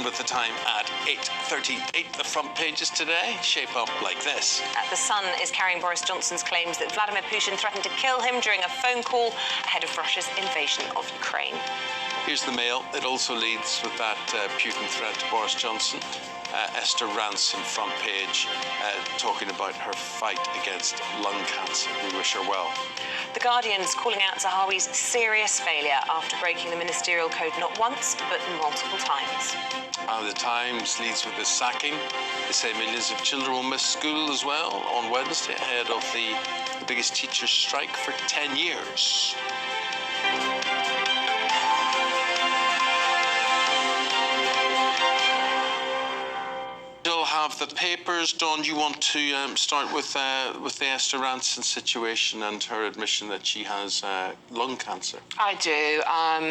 And with the time at 8:38, the front pages today shape up like this. The Sun is carrying Boris Johnson's claims that Vladimir Putin threatened to kill him during a phone call ahead of Russia's invasion of Ukraine. Here's the Mail. It also leads with that Putin threat to Boris Johnson. Esther Ransom, front page, talking about her fight against lung cancer. We wish her well. The Guardian's calling out Zahawi's serious failure after breaking the ministerial code not once, but multiple times. The Times leads with the sacking. They say millions of children will miss school as well on Wednesday ahead of the biggest teachers' strike for 10 years. Have the papers. Dawn, you want to start with the Esther Ransom situation and her admission that she has lung cancer? I do.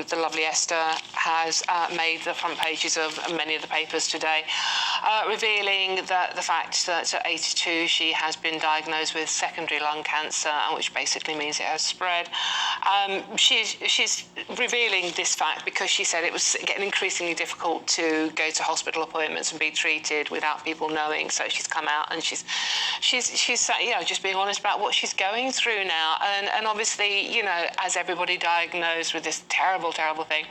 The lovely Esther has made the front pages of many of the papers today, revealing that the fact that at 82 she has been diagnosed with secondary lung cancer, which basically means it has spread. She's revealing this fact because she said it was getting increasingly difficult to go to hospital appointments and be treated without people knowing. So she's come out and she's just being honest about what she's going through now. And obviously, as everybody diagnosed with this terrible thing,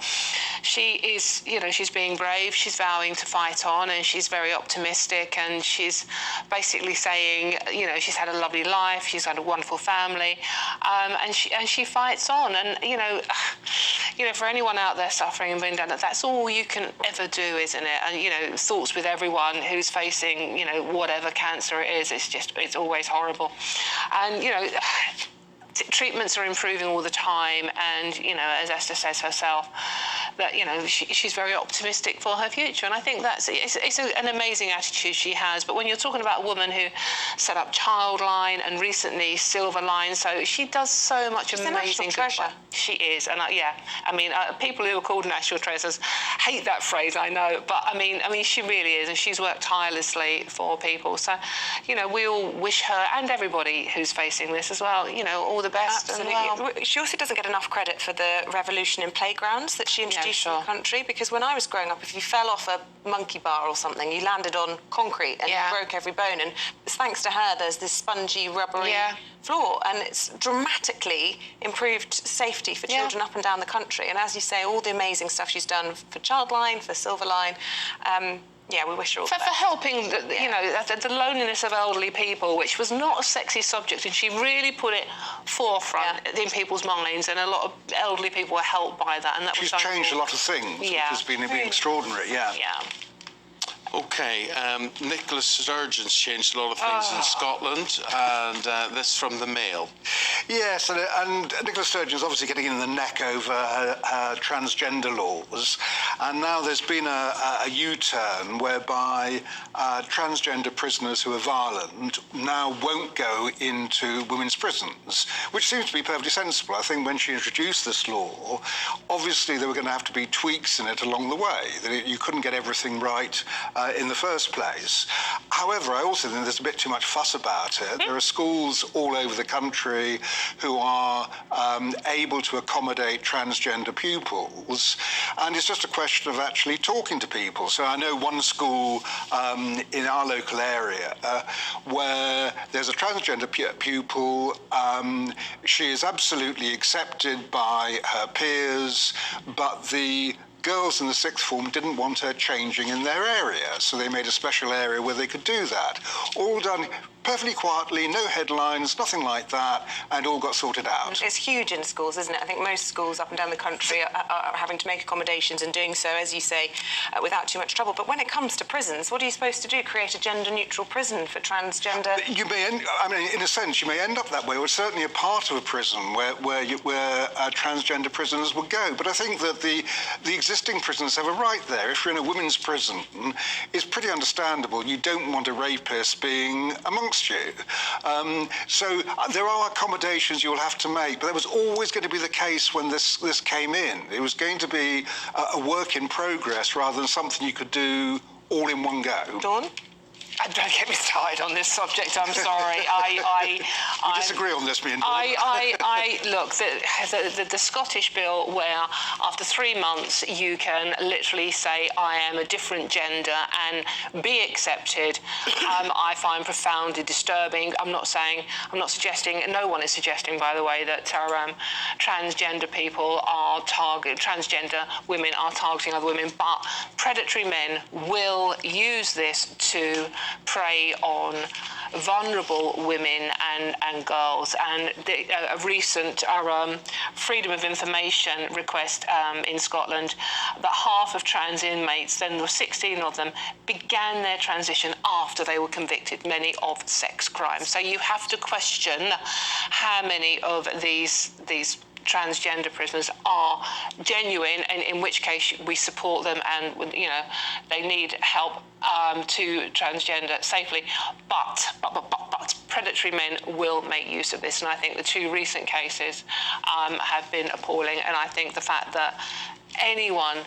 she is, she's being brave. She's vowing to fight on, and she's very optimistic. And she's basically saying, she's had a lovely life. She's had a wonderful family, and she fights on. And for anyone out there suffering and being done, that's all you can ever do, isn't it? And thoughts with everyone who's facing, whatever cancer it is. It's always horrible. And treatments are improving all the time, and as Esther says herself, that she's very optimistic for her future, and I think it's an amazing attitude she has. But when you're talking about a woman who set up Childline and recently Silverline, so she does so much amazing treasure. She is, and people who are called national treasures hate that phrase, I know, but I mean she really is, and she's worked tirelessly for people. So we all wish her and everybody who's facing this as well, all the best. Absolutely. And well, she also doesn't get enough credit for the revolution in playgrounds that she introduced in the country, because when I was growing up, if you fell off a monkey bar or something, you landed on concrete and you broke every bone, and it's thanks to her there's this spongy, rubbery floor, and it's dramatically improved safety for children up and down the country. And as you say, all the amazing stuff she's done for Childline, for Silverline, we wish her all the best. For helping, the loneliness of elderly people, which was not a sexy subject, and she really put it forefront in people's minds, and a lot of elderly people were helped by that. And She's changed a lot of things, which has been extraordinary, OK, Nicola Sturgeon's changed a lot of things in Scotland, and this from the Mail. Yes, and Nicola Sturgeon's obviously getting in the neck over her transgender laws, and now there's been a U-turn whereby transgender prisoners who are violent now won't go into women's prisons, which seems to be perfectly sensible. I think when she introduced this law, obviously there were going to have to be tweaks in it along the way, that you couldn't get everything right in the first place. However, I also think there's a bit too much fuss about it. There are schools all over the country who are able to accommodate transgender pupils, and it's just a question of actually talking to people. So I know one school in our local area where there's a transgender pupil. She is absolutely accepted by her peers, but the girls in the sixth form didn't want her changing in their area, so they made a special area where they could do that. All done perfectly quietly, no headlines, nothing like that, and all got sorted out. It's huge in schools, isn't it? I think most schools up and down the country are having to make accommodations and doing so, as you say, without too much trouble. But when it comes to prisons, what are you supposed to do? Create a gender-neutral prison for transgender? You may in a sense, you may end up that way, or certainly a part of a prison where transgender prisoners would go. But I think that the existing prisons have a right there. If you're in a women's prison, it's pretty understandable. You don't want a rapist being amongst you. So there are accommodations you'll have to make, but that was always going to be the case when this came in. It was going to be a work in progress rather than something you could do all in one go. Dawn? Don't get me started on this subject. I'm sorry. I disagree on this, me and Dawn. Look, the Scottish bill, where after 3 months you can literally say I am a different gender and be accepted, I find profoundly disturbing. I'm not suggesting. No one is suggesting, by the way, that transgender people are transgender women are targeting other women, but predatory men will use this to prey on vulnerable women and girls. And a recent Freedom of Information request in Scotland, that half of trans inmates, then there were 16 of them, began their transition after they were convicted, many of sex crimes. So you have to question how many of these transgender prisoners are genuine, and in which case we support them, and they need help to transgender safely. But predatory men will make use of this, and I think the 2 recent cases have been appalling. And I think the fact that anyone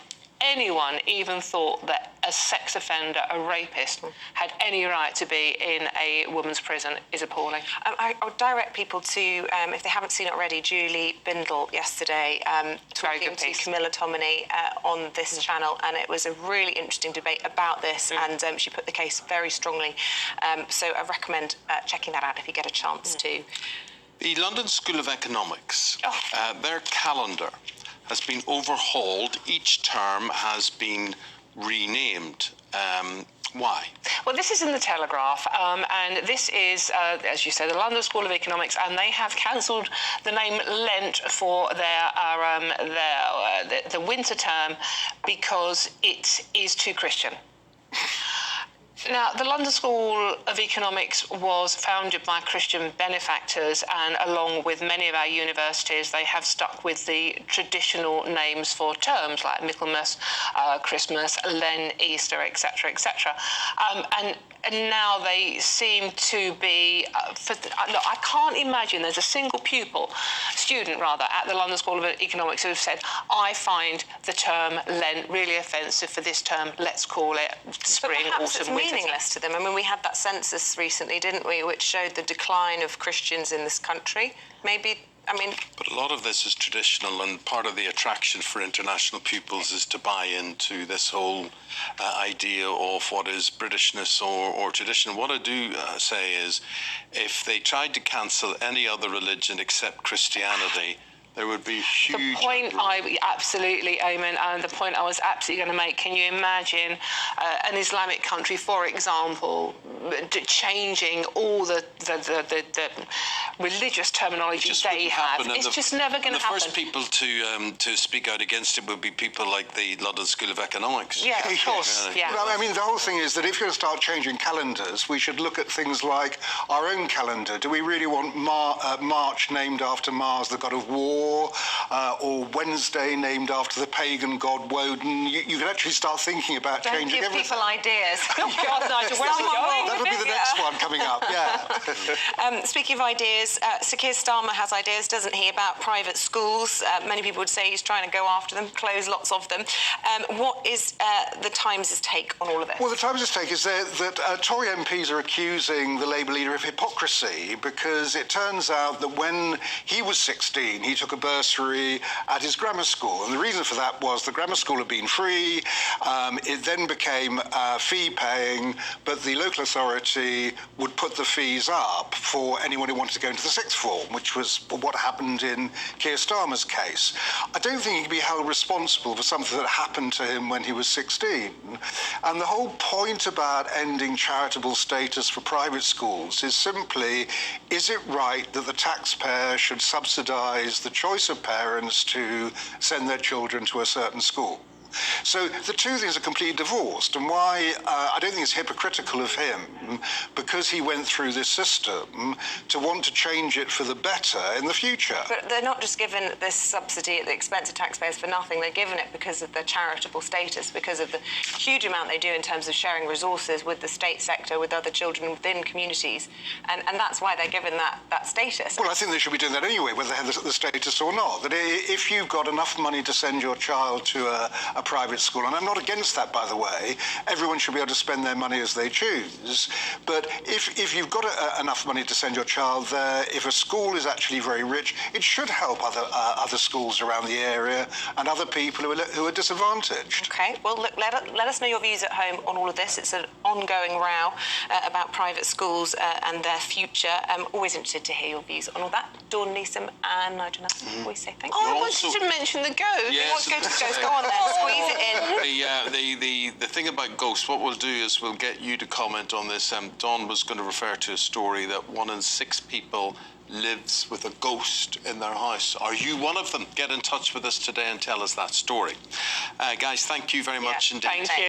even thought that a sex offender, a rapist, had any right to be in a woman's prison is appalling. I would direct people to, if they haven't seen it already, Julie Bindel yesterday talking to Camilla Tominey on this channel, and it was a really interesting debate about this, and she put the case very strongly. So I recommend checking that out if you get a chance to. The London School of Economics, their calendar has been overhauled. Each term has been renamed. Why? Well, this is in the Telegraph, and this is, as you said, the London School of Economics, and they have cancelled the name Lent for the winter term because it is too Christian. Now, the London School of Economics was founded by Christian benefactors, and along with many of our universities, they have stuck with the traditional names for terms like Michaelmas, Christmas, Lent, Easter, etc., etc. And now they seem to be, look, I can't imagine there's a single student at the London School of Economics who have said, I find the term Lent really offensive for this term, let's call it spring, autumn, winter. Meaningless to them. I mean, we had that census recently, didn't we, which showed the decline of Christians in this country. But a lot of this is traditional, and part of the attraction for international pupils is to buy into this whole idea of what is Britishness or tradition. What I do say is, if they tried to cancel any other religion except Christianity, there would be huge... Absolutely, Eamonn, and the point I was absolutely going to make, can you imagine an Islamic country, for example, changing all the religious terminology they have? It's just never going to happen. The first people to speak out against it would be people like the London School of Economics. Yeah, of course. Yeah. Well, I mean, the whole thing is that if you're going to start changing calendars, we should look at things like our own calendar. Do we really want March named after Mars, the god of war? Or Wednesday named after the pagan god Woden? You can actually start thinking about changing everything. Don't give people ideas. That would be the next one coming up, yeah. Speaking of ideas, Sir Keir Starmer has ideas, doesn't he, about private schools? Many people would say he's trying to go after them, close lots of them. What is the Times' take on all of this? Well, the Times' take is that Tory MPs are accusing the Labour leader of hypocrisy, because it turns out that when he was 16, he took a bursary at his grammar school, and the reason for that was the grammar school had been free. It then became fee-paying, but the local authority would put the fees up for anyone who wanted to go into the sixth form, which was what happened in Keir Starmer's case. I don't think he can be held responsible for something that happened to him when he was 16. And the whole point about ending charitable status for private schools is simply, is it right that the taxpayer should subsidise the choice of parents to send their children to a certain school? So the two things are completely divorced, and why I don't think it's hypocritical of him, because he went through this system, to want to change it for the better in the future. But they're not just given this subsidy at the expense of taxpayers for nothing. They're given it because of their charitable status, because of the huge amount they do in terms of sharing resources with the state sector, with other children within communities, and that's why they're given that status. Well, I think they should be doing that anyway, whether they have the status or not. That if you've got enough money to send your child to a a private school. And I'm not against that, by the way. Everyone should be able to spend their money as they choose. But if you've got enough money to send your child there, if a school is actually very rich, it should help other schools around the area and other people who are disadvantaged. OK, well, look, let us know your views at home on all of this. It's an ongoing row about private schools and their future. I'm always interested to hear your views on all that. Dawn Neeson and Nigel Nelson, always say thank you. Oh, I wanted to mention the ghost. Yes. You want to go to the ghost? Go on then, squeeze it in. The thing about ghosts, what we'll do is we'll get you to comment on this. Dawn was going to refer to a story that 1 in 6 people lives with a ghost in their house. Are you one of them? Get in touch with us today and tell us that story. Guys, thank you very much indeed. Thank you.